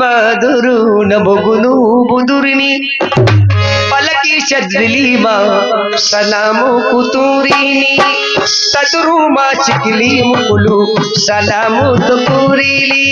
మధురు నముగును బుదురిని పలకి చద్రిలీమా సలాము కుతూరిని తదురు మా చికిలి ముకులు సలాము తుకురిలి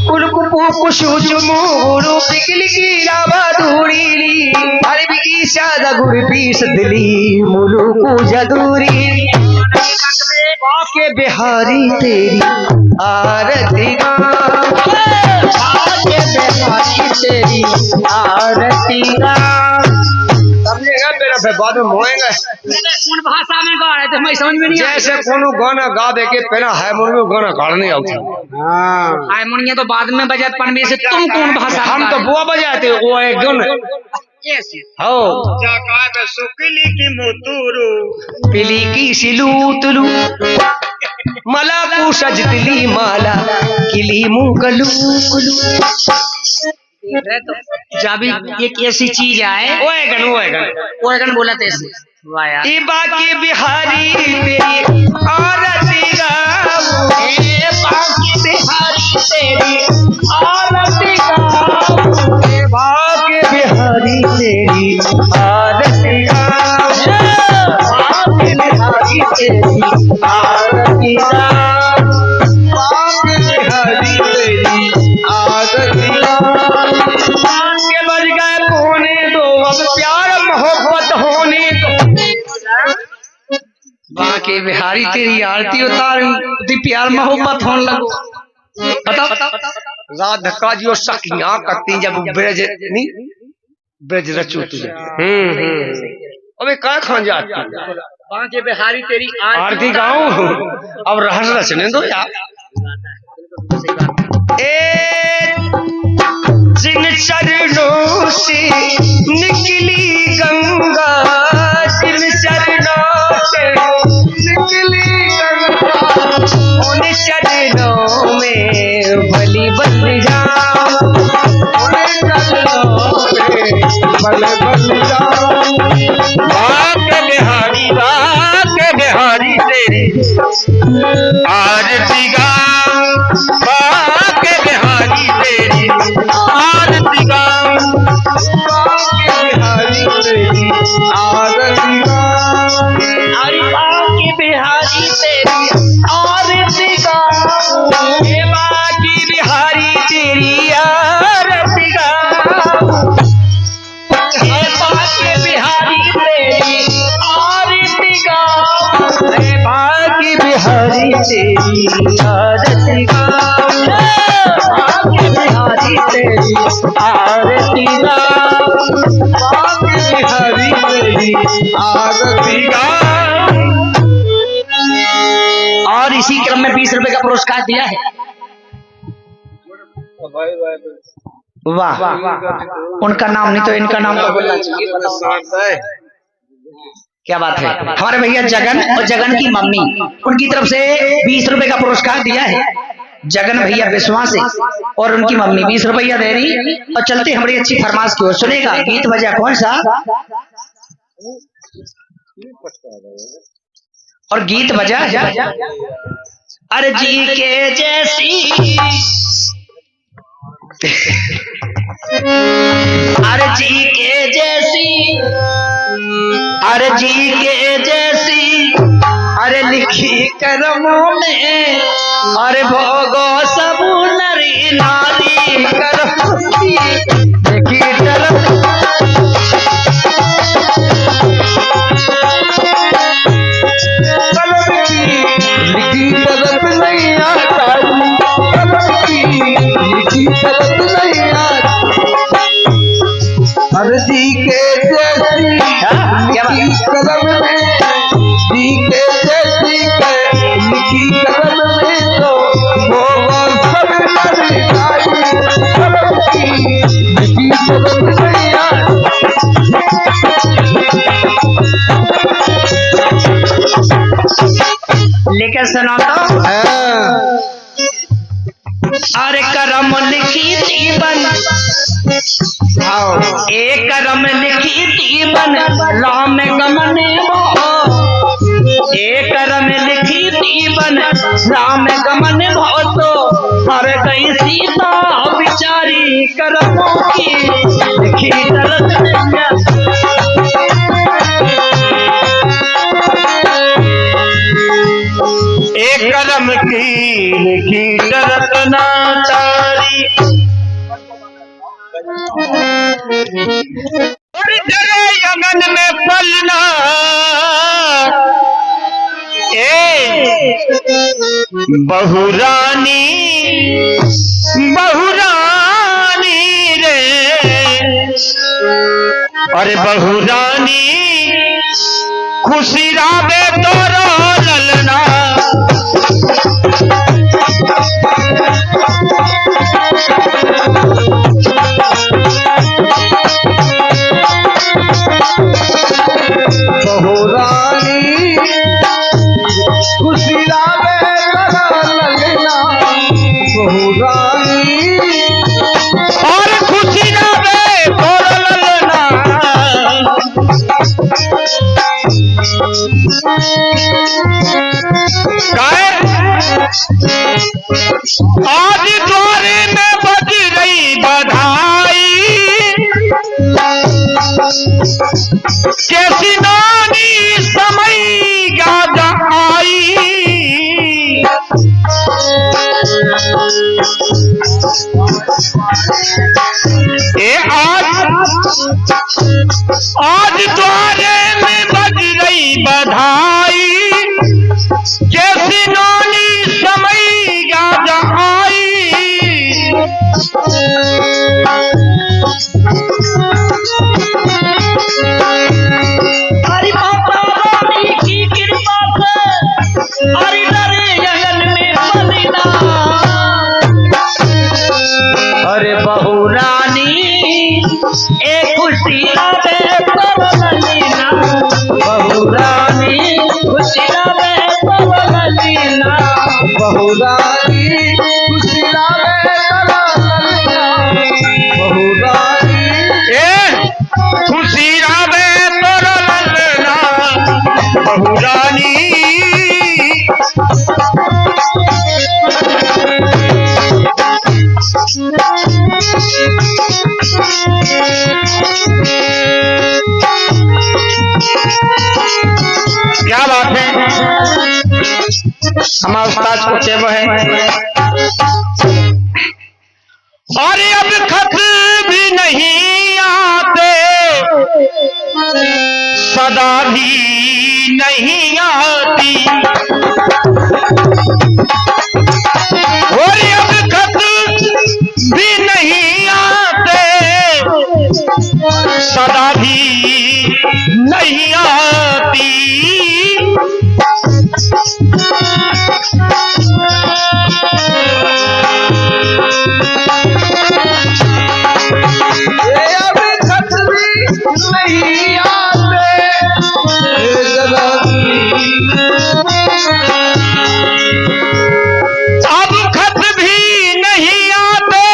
కులుకు పూకు షూచుమూరు పికిలికి రాబదూరిలి అరబికి సాదా గురిపి సదలి ములుకు జదూరి बाके बिहारी तेरी आरती गा बाके बिहारी तेरी आरती गा समझेगा मेरा फिर बाद में मोएगा कौन भाषा में गा रहे थे मैं समझ में नहीं जैसे कोनो गाना गा दे के पहला हारमोनियम में गाना गा नहीं आता हां हारमोनियम तो बाद में बजाते पर से तुम कौन भाषा हम तो बुआ बजाते वो एक गुण हो जाकाब सुकली की मुतुरु पिली की सिलूतलू मलाकू सजतली माला किली मुकलू कुलू तो जब एक ऐसी चीज आए ओएगन बोला ऐसे वाह यार ई बाकी बिहारी तेरी आरती गाओ ए बाकी बिहारी तेरी आरती गाओ ए बाकी बिहारी तेरी आरती गाओ बाकी बिहारी तेरी आरती गाओ बाकी बिहारी तेरी आरती गाओ के बज गए कोने दो अब प्यार मोहब्बत होने दो बाकी बिहारी तेरी आरती उतार प्यार मोहब्बत होने लगो बताओ रात धक्का जी और सखियां करती जब ब्रज नहीं ब्रज रचो तुझे अबे कहाँ खान जाती बाकी बिहारी तेरी आरती गाऊं अब रहस रचने दो यार जिन चरणों से निकली गंगा जिन चरणों से निकली गंगा उन चरणों में बलि बन जाओ उन चरणों में बलि बन जाओ बाके बिहारी तेरी आरती गाओ बाके बिहारी तेरी आरती गाओ बाके बिहारी तेरी आरती गाओ अरे बाके बिहारी तेरी आरती गाओ हे बाके बिहारी तेरी आरती गाओ हे बाके बिहारी तेरी आरती गाओ हे बाके बिहारी तेरी आरती गाओ बाके बिहारी तेरी आरती गाओ बाके बिहारी तेरी आरती गाओ। और इसी क्रम में 20 रुपए का पुरस्कार दिया है वाह उनका नाम नहीं तो इनका नाम तो बोलना चाहिए क्या बात है हमारे भैया जगन और जगन की मम्मी उनकी तरफ से 20 रुपए का पुरस्कार दिया है जगन भैया विश्वास से और उनकी मम्मी 20 रुपया दे रही और चलते हमारी अच्छी फरमाइश की ओर सुनेगा गीत बजा कौन सा और गीत बजा अरे जी के जैसी अरे जी के जैसी अरे जी के जैसी अरे लिखी करमों में अरे भोगो सब नरी नारी करमती लिखी करम लिखी करत नहीं आता लिखी करत नहीं आता हर जी के जैसी लिखी कलम में जी के जैसी लिखी कलम में तो वो सब नरी नारी करमती लिखी करत नहीं आता लेकर सुना तो अरे करम लिखी जीवन एक करम लिखी जीवन राम गमन एक करम लिखी जीवन राम गमन भो तो हर गई सीता बिचारी करमों की लिखी तरस एक करम की लिखी तरत ना तारी और तेरे यंगन में पलना बहुरानी बहुरानी रे अरे बहुरानी खुशी रावे तोरो ललना बहुरानी खुशी रावे तोरो ललना बहुरानी और खुशी रावे तोरो ललना आज द्वारे में बज रही बधाई कैसी नानी समय याद आई आज द्वारे में बज रही बधाई कैसी नानी समय याद आई हरि माता रानी की कृपा से हरि तेरे यंगन में पलना अरे बहुरानी एक खुशी रावे तोरो ललना बहुरानी खुशी रावे तोरो ललना बहुरानी खुशी रावे तोरो ललना बहुरानी खुशी रावे तोरो ललना बहुरानी क्या बात है हमारा उस्ताद को चेब है और अब खत भी नहीं आते सदा भी नहीं आती और अब खत भी नहीं आते सदा भी नहीं आती अब खत भी नहीं आते अब खत भी नहीं आते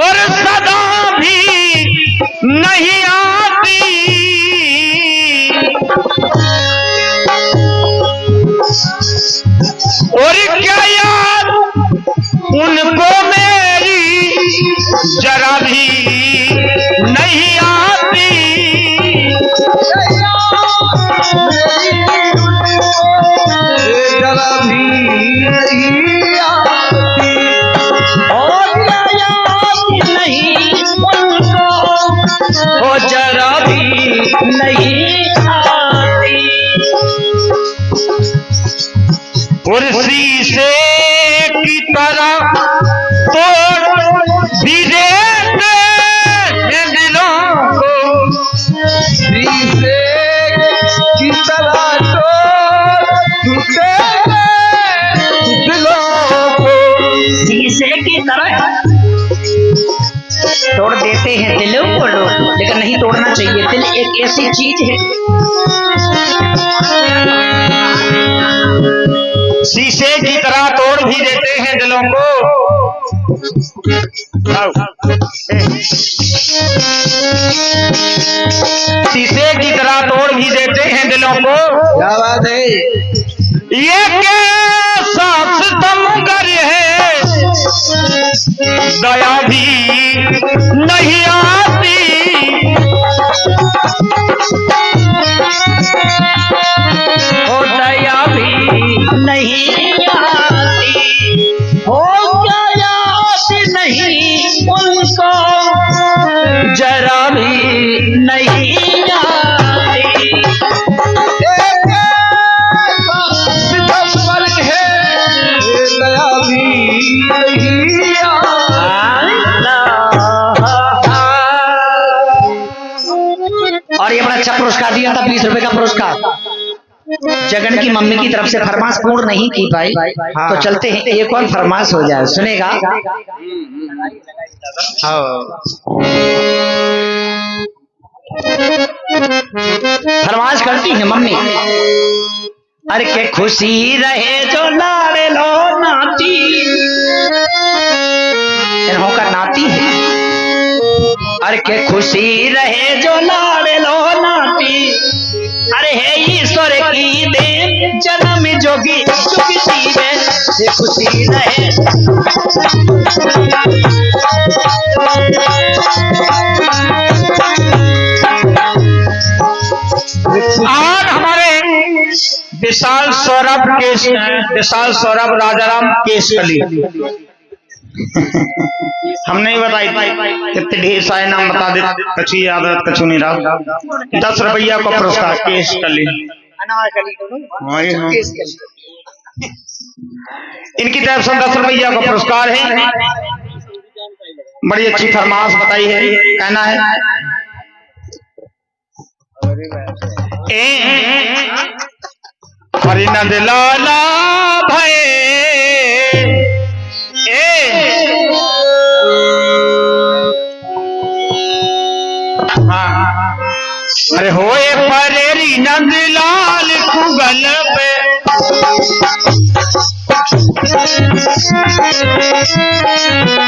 और सदा भी नहीं आती और क्या याद उनको मेरी जरा भी नहीं आती जरा भी नहीं आती और याद नहीं उनको वो जरा भी नहीं आती और शीशे की तरह तोड़ भी देते हैं दिलों को शीशे की तरह दिलों को शीशे की तरह तोड़ देते हैं दिलों को लोग लेकिन नहीं तोड़ना चाहिए दिल एक ऐसी चीज है शीशे की तरह तोड़ भी देते हैं दिलों को शीशे की तरह तोड़ भी देते हैं दिलों को क्या बात है ये कैसा सितमगर है दया भी नहीं आती। हो दया भी नहीं आती, हो क्या याद नहीं उनको जरा भी नहीं आती। सितम्बर है दया भी नहीं और ये बड़ा अच्छा पुरस्कार दिया था, 20 रुपए का पुरस्कार। जगन की मम्मी की तरफ से फरमाश पूर्ण नहीं की पाई, तो चलते हैं एक और फरमाश हो जाए, सुनेगा। फरमाश करती है मम्मी, अरे के खुशी रहे जो लाड़े लो नाती, इन्हों का नाती है। अरे के खुशी रहे जो लाड़े लो नाती, अरे है ईश्वर की देन जन्म जोगी चुकी में ये खुशी रहे। आज हमारे विशाल सौरभ राजाराम केसकली हम नहीं बताई कितने ढेर सारे नाम बता दे, कछु याद कछु नहीं रहा। 10 रुपया का पुरस्कार केसकली, इनकी तरफ से 10 रुपया का पुरस्कार है। बड़ी अच्छी फरमाश बताई है, कहना है हरि नंद लाला भय अरे होए परेरी नंद लाल कुगल पे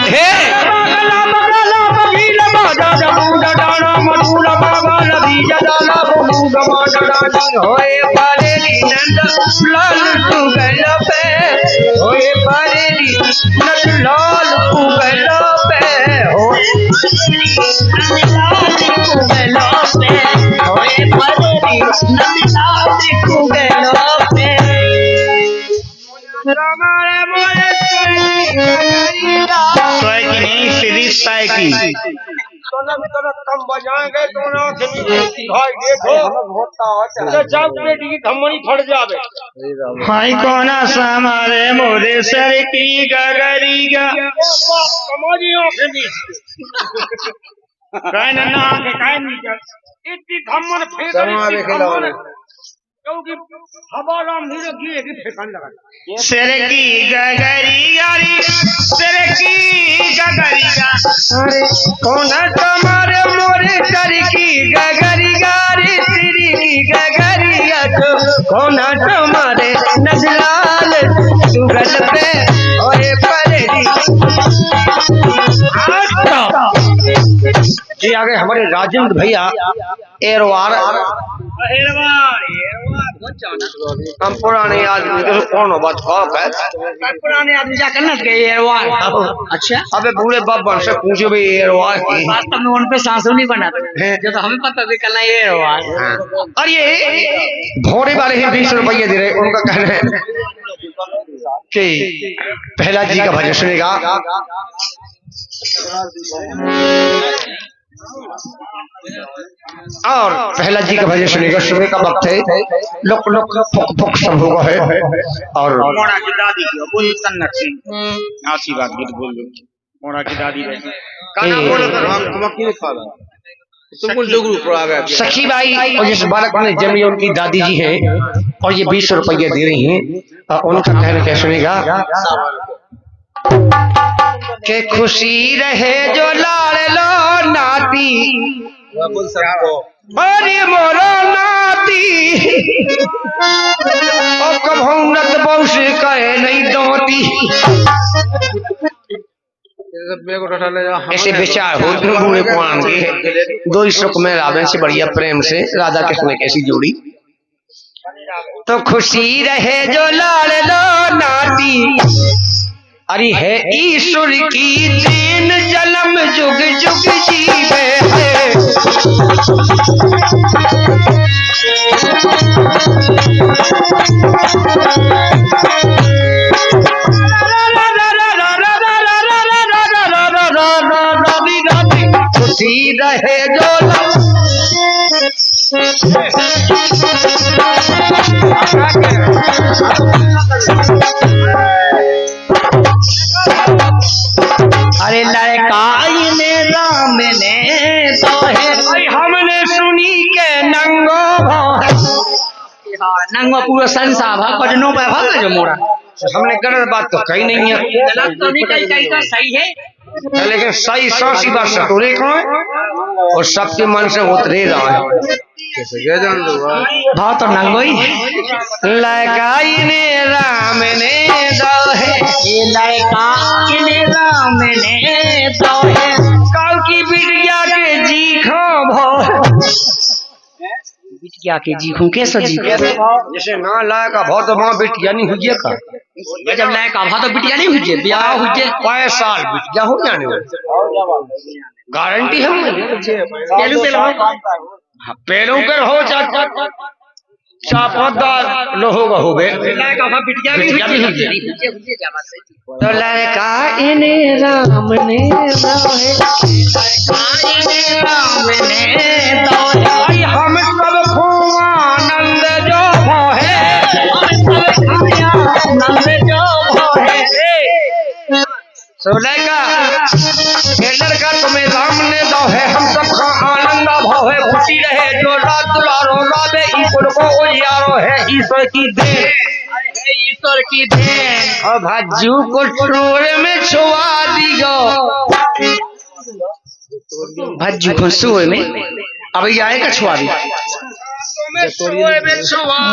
हे बगला बगला बगीला बाजा जबूदा डाना मधुरा बाबा बीजा डाला बबूगा माडा होए परेरी नंद लाल कुगल पे, होए परेरी नंद लाल कुगल पे, होए कम बजाएंगे तो ना दिखाई देखो तो जब बेटी की धमनी फट जावे। हाय कोना समारे मोरे सर की गगरीगा कमोजियों के काय ना के काय नहीं इतनी धमन फेंक क्योंकि हवा राम नहीं लगी है कि फेंकने लगा सर की गगरी गारी सर की गगरी गा अरे कौन तुम्हारे मोरे सर की गगरी गारी तेरी की गगरिया तो कौन तुम्हारे नजलाल सुगल पे ओए परेरी। जी आगे हमारे राजेंद्र भैया एरवार हम पुराने आदमी तो कौन हो बात खौफ है पुराने आदमी जा करना एरवार। अच्छा, अबे बूढ़े बाबा से पूछो भाई एरवार की वास्तव में उन पे सांसों नहीं बनाते जो तो हमें पता भी करना एरवार। और ये भोरे वाले ही 20 रुपये दे रहे, उनका कहना है कि पहला जी का भजन सुनेगा। और पहला जी का भजन सुनेगा, सुबह का वक्त है, लोक लोक फुक फुक सब होगा है। और मोड़ा की दादी की बोल कन्नक सिंह आसी बात बोल दो मोड़ा की दादी गाना बोलो तो सखी बाई और जिस बालक ने जमी उनकी दादी जी हैं और ये 20 रुपये दे रही हैं, उनका कहना क्या सुनेगा के खुशी रहे जो लाड़ लो नाती, अरे मोरो नाती और कभौनत बहुश कहे नहीं दोती। ऐसे विचार हो बूढ़े पुराण के 2 श्लोक में रावण से बढ़िया प्रेम से राधा कृष्ण ने कैसी जोड़ी। तो खुशी रहे जो लाड़ लो नाती, अरे है ईश्वर की देन जन्म जुग जुग जीवे है। खुशी रहे जो अरे लड़का ने राम ने तो है भाई हमने सुनी के नंगो नंगो पूरा संसार भा भजनों पे भागा जो मोड़ा हमने गलत बात तो कही नहीं है, गलत तो नहीं कही तो सही है। लेकिन सही सौ सी बात सटोरे कौन है और सबके मन से उतरे रहा है। भाव तो नंगो ही है। लड़काई ने राम ने दो है, ये लड़का ने राम ने तो है कल की बिटिया के जी खो भो बिटिया के जीखू कैसे जी जैसे ना लायक का बहुत माँ बिटिया नहीं हुई का जब लायक आभा तो बिटिया नहीं हुई ब्याह हुई 5 साल बिटिया हो जाने गारंटी है पेड़ों कर हो चापदार लोहोगा हो गए बिटिया भी हुई तो लड़का इन्हें राम ने भाई हम सब खूब आनंद जो है लड़का तुम्हें राम ने दो है हम सब का आनंद भाव है खुशी रहे जो रात दुलारो राबे ईश्वर को उजियारो है ईश्वर की देन ईश्वर की देन और भाजू को टोरे में छुआ दी गो भज्जू को सुए में अब ये का छुआ भी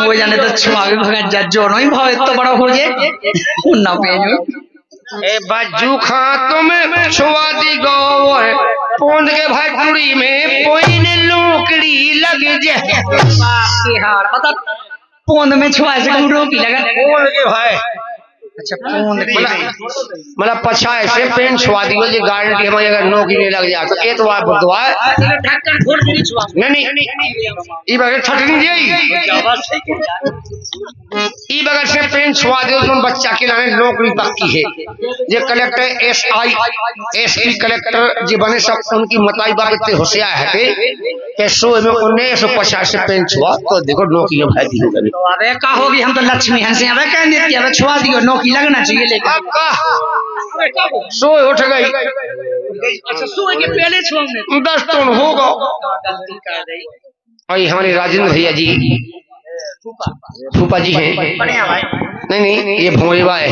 वो जाने तो छुआ भी भगत जज्जो नहीं भाव इतना बड़ा हो जाए ना पे ए बाजू खा तुम्हें छुआ दी गो पोंद के भाई टुड़ी में कोई ने लोकड़ी लग जाए बता पोंद में छुआ से रोकी लगा पोंद के भाई अच्छा पोंद मतलब पछाए से पेन छुआ दी जी गारंटी हमारी अगर नौकरी नहीं लग जाए तो एतवार बुधवार ढक्कन खोल के छुआ नहीं ई बगैर छटनी जाई ई बगैर से पेन छुआ दे जो बच्चा के लाने नौकरी पक्की है जे कलेक्टर एसआई एसपी कलेक्टर जे बने सब उनकी बताई बात इतने होशियार है के 100 में 1950 से पेन छुआ तो देखो नौकरी भाई दी होगी तो अबे का होगी हम तो लक्ष्मी हंसे अबे कह देती है छुआ दियो नौकरी लगना चाहिए लेकिन अब का 100 उठ गई अच्छा सुबह के पहले छुआ 10 टन होगा और हमारे राजेंद्र भैया जी फूफा जी हैं बढ़िया भाई नहीं ये भोरेवा है